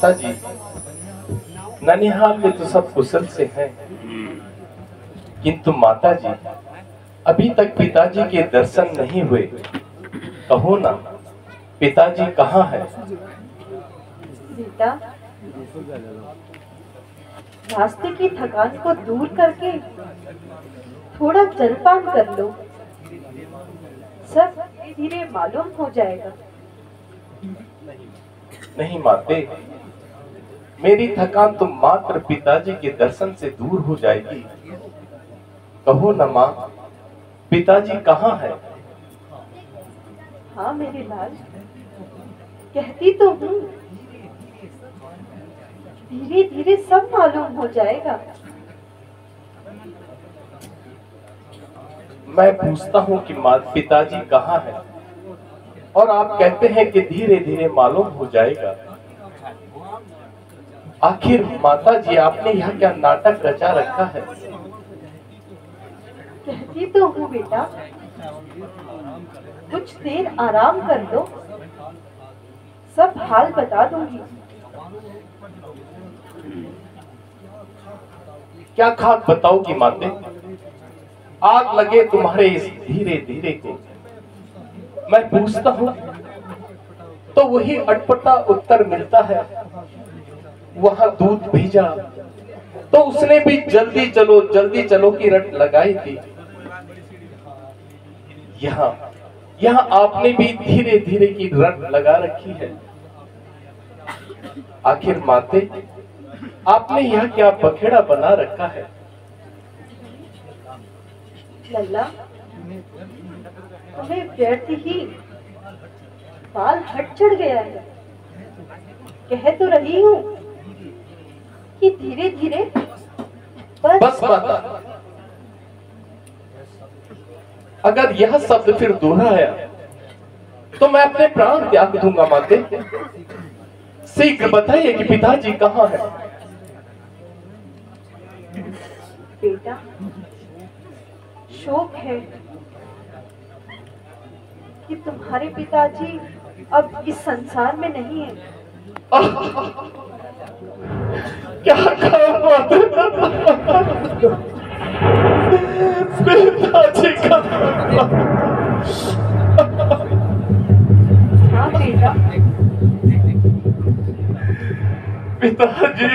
माता जी, ननिहाल में तो सब कुशल से हैं, किंतु माता जी अभी तक पिताजी के दर्शन नहीं हुए। कहो ना, पिताजी कहाँ है? बेटा, रास्ते की थकान को दूर करके थोड़ा जलपान कर लो, सब धीरे धीरे मालूम हो जाएगा। नहीं माते, मेरी थकान तो मात्र पिताजी के दर्शन से दूर हो जाएगी। कहो न माँ, पिताजी कहाँ है? हाँ मेरे लाल, कहती तो हूँ, धीरे धीरे सब मालूम हो जाएगा। मैं पूछता हूँ कि माँ पिताजी कहाँ है, और आप कहते हैं कि धीरे धीरे मालूम हो जाएगा। आखिर माता जी आपने यहाँ क्या नाटक रचा रखा है? कहती तो हूँ बेटा, कुछ देर आराम कर लो, सब हाल बता दूंगी। क्या खाक बताओगी माते? आग लगे तुम्हारे इस धीरे धीरे को। मैं पूछता हूँ तो वही अटपटा उत्तर मिलता है। वहां दूध भेजा तो उसने भी जल्दी चलो की रट लगाई थी। यहाँ आपने भी धीरे धीरे की रट लगा रखी है। आखिर माते, आपने यह क्या बखेड़ा बना रखा है? लल्ला, तुम्हें व्यर्थ ही बाल हट चढ़ गया है। कह तो रही हूँ कि धीरे धीरे बस माता, अगर यह शब्द फिर दोहराया तो मैं अपने प्राण त्याग दूंगा। माते, शीघ्र बताइए कि पिताजी कहाँ है? बेटा, शोक है कि तुम्हारे पिताजी अब इस संसार में नहीं है। क्या कहा पिताजी का? हाँ बेटा, पिताजी,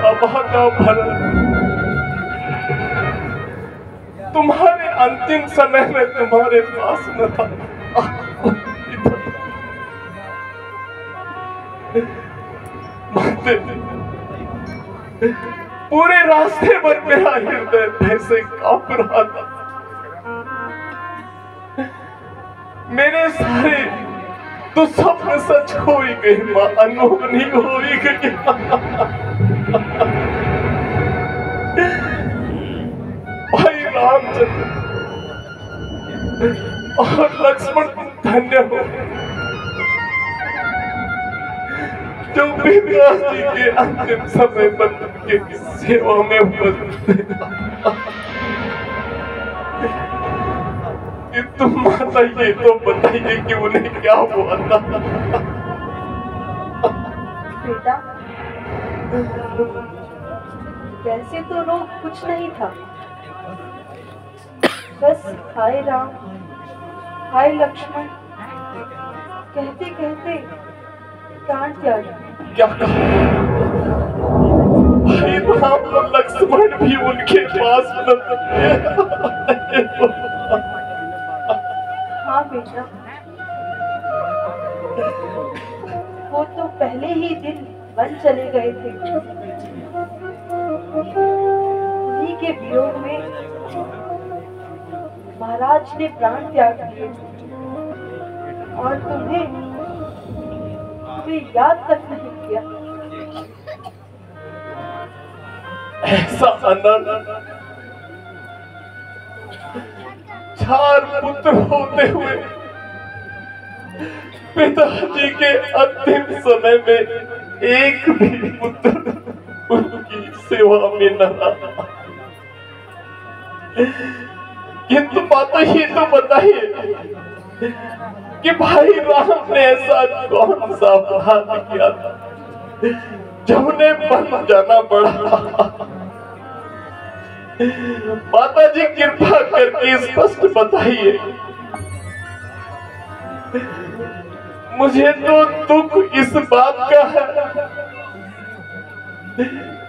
अभागा भरत, तुम्हारे अंतिम समय में तुम्हारे पास न था। पूरे रास्ते पर मेरा हृदय भय से कांप रहा था। मेरे सारे तो स्वप्न सच हो ही गए, मां अनहोनी हो ही गई। भाई रामचंद्र और लक्ष्मण धन्य हो, जो पिताजी के अंतिम समय पर उनके सेवा में उपस्थित। तुम माता ये तो बताइए कि उन्हें क्या हुआ था? बेटा, वैसे तो रोग कुछ नहीं था, बस हाय राम हाय लक्ष्मण कहते कहते प्राण त्याग। क्या कहा? भाई राम और लक्ष्मण भी उनके पास न थे। हाँ बेटा, वो तो पहले ही दिन वन चले गए थे। उन्हीं के वियोग में महाराज ने प्राण त्याग दिए, और तुम्हें याद तक नहीं किया। ऐसा अनंत 4 पुत्र होते हुए पिताजी के अंतिम समय में एक भी पुत्र उनकी सेवा में न रहा। किंतु माता ये तो बताइए कि भाई राम ने ऐसा कौन सा अपराध किया था जब उन्हें बन जाना पड़ा। माता जी कृपा करके स्पष्ट बताइए, मुझे तो दुख इस बात का है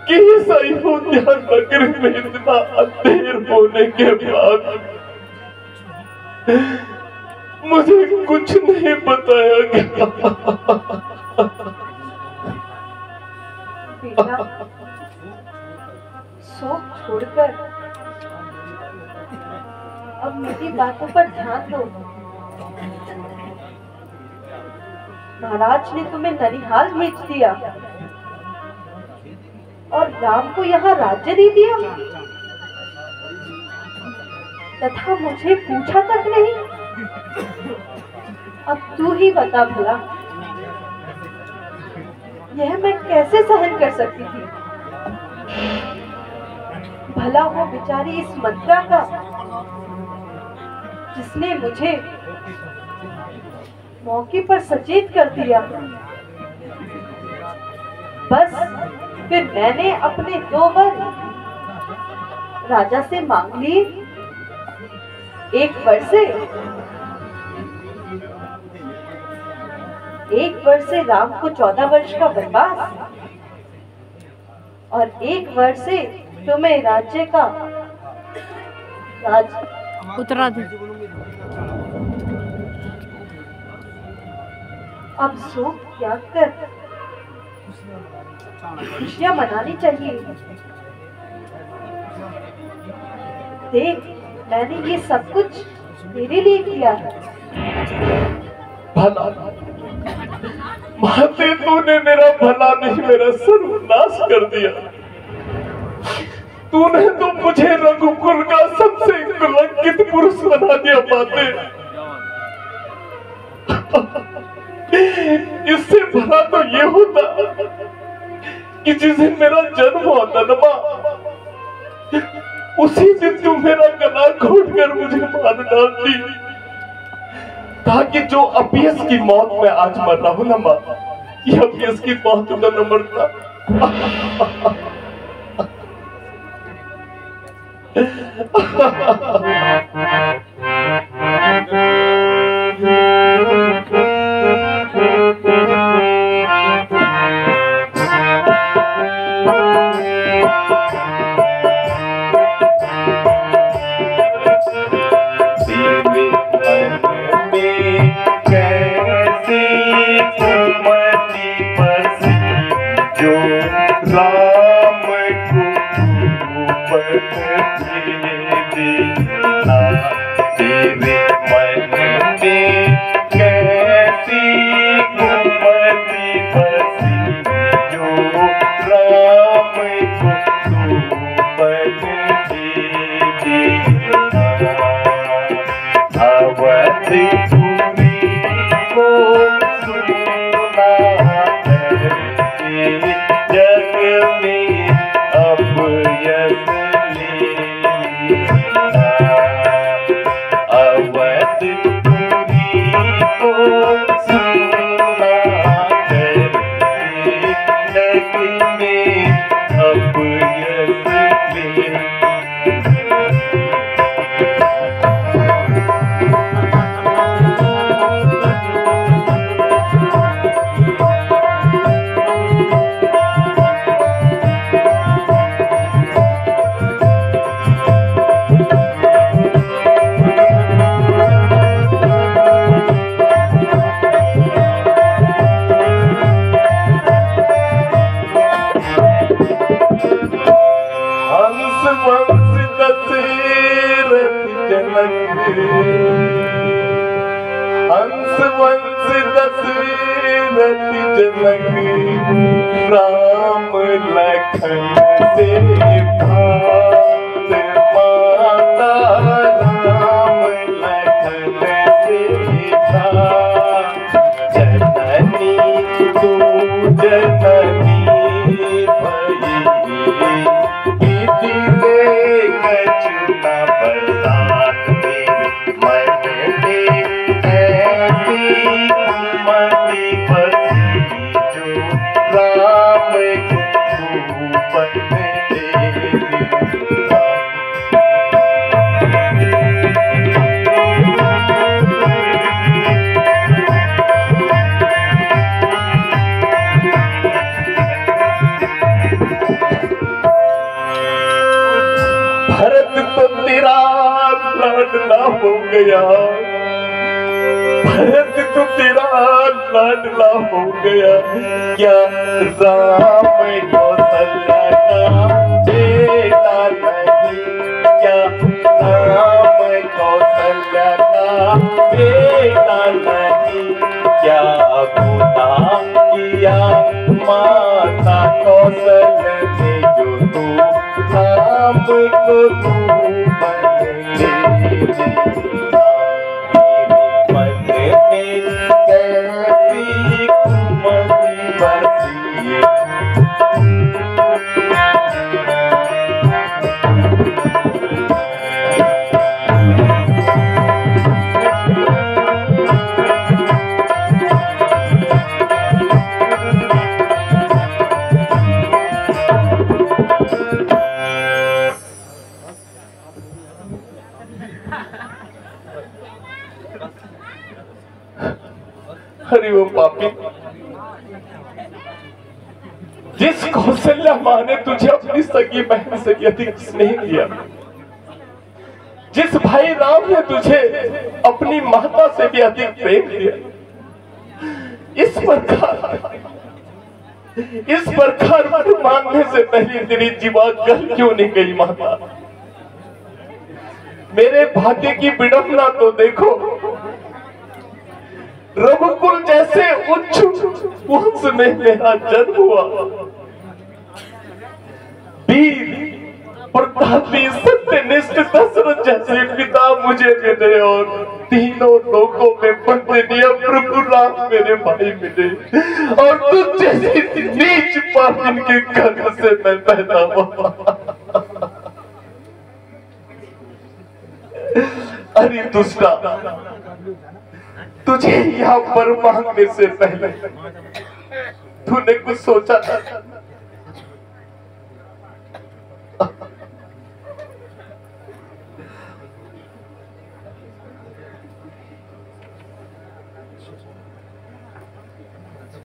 कि इस अयोध्या नगर में इतना अंधेर होने के बाद मुझे कुछ नहीं बताया गया। बेटा, शोक छोड़कर अब मेरी बातों पर ध्यान दो। महाराज ने तुम्हें ननिहाल भेज दिया और राम को यहाँ राज्य दे दिया, तथा मुझे पूछा तक नहीं। अब तू ही बता भला, यह मैं कैसे सहन कर सकती थी। भला वो बेचारी इस मंत्रा का, जिसने मुझे मौके पर सचेत कर दिया। बस फिर मैंने अपने 2 वर राजा से मांग लिए। एक वर से राम को 14 वर्ष का वनवास और 1 वर्ष से तुम्हें राज्य का उत्तराधिकारी। अब शोक त्याग कर खुशियां मनानी चाहिए। देख, मैंने ये सब कुछ तेरे लिए किया है। भला माते, तूने मेरा भला नहीं मेरा सर्वनाश कर दिया। तूने तो मुझे रघुकुल का सबसे कलंकित पुरुष बना दिया माते। इससे भला तो ये होता कि जिस दिन मेरा जन्म होता न मां, उसी दिन तू मेरा गला घोट कर मुझे मार डालती, ताकि जो अपयस की मौत में आज मर रहा हूं ना मां, ये अपयस की मौत का न मरता। हंस वंश दशरथ जनक राम लखन से भात माता राम लखन से भात जननी तू जननी भई दिले कछुना बरसात मन में ऐसी लाडला हो गया, भरत तो तेरा लाडला हो गया। क्या राम कौशल्या का बेटा नहीं, क्या राम कौशल्या का बेटा नहीं, क्या गुनाह किया माता कौशल्या ने जो तू राम को तू बन ले। मन में कैसी कुमति बसी, अरे वो पापी, जिस कौशल्या माँ ने तुझे अपनी सगी बहन से भी अधिक स्नेह किया, जिस भाई राम ने तुझे अपनी माता से भी अधिक प्रेम किया, इस प्रकार मांगने से पहले तेरी जीवा गल क्यों नहीं गई माता? मेरे भाग्य की विडंबना तो देखो, रघुकुल जैसे उच्च वंश में मेरा जन्म हुआ, वीर प्रतापी सत्यनिष्ठ दशरथ जैसे पिता मुझे मिले और तीनों लोकों में वंदनीय प्रभु राम मेरे भाई मिले, और तुझ जैसी नीच पापन के घर से मैं पैदा हुआ। अरे दुष्टा, तुझे यहाँ पर मांगने से पहले तूने कुछ सोचा था?